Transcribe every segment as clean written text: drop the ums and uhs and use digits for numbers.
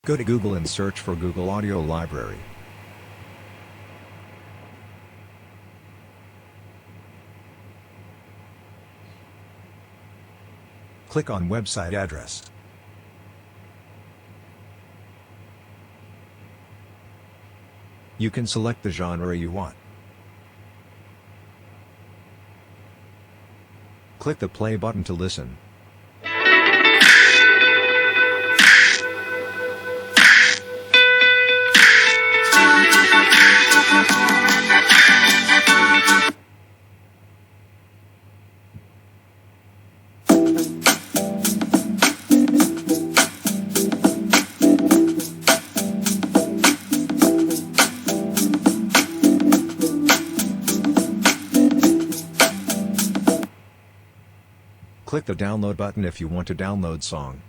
Go to Google and search for Google Audio Library. Click on Website Address. You can select the genre you want. Click the play button to listen. Click the download button if you want to download song.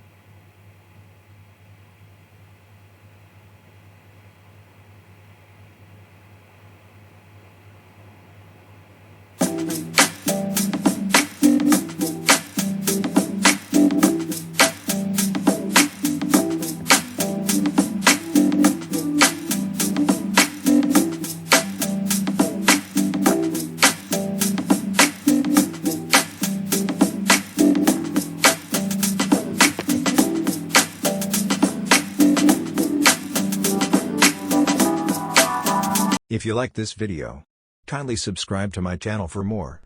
If you like this video, kindly subscribe to my channel for more.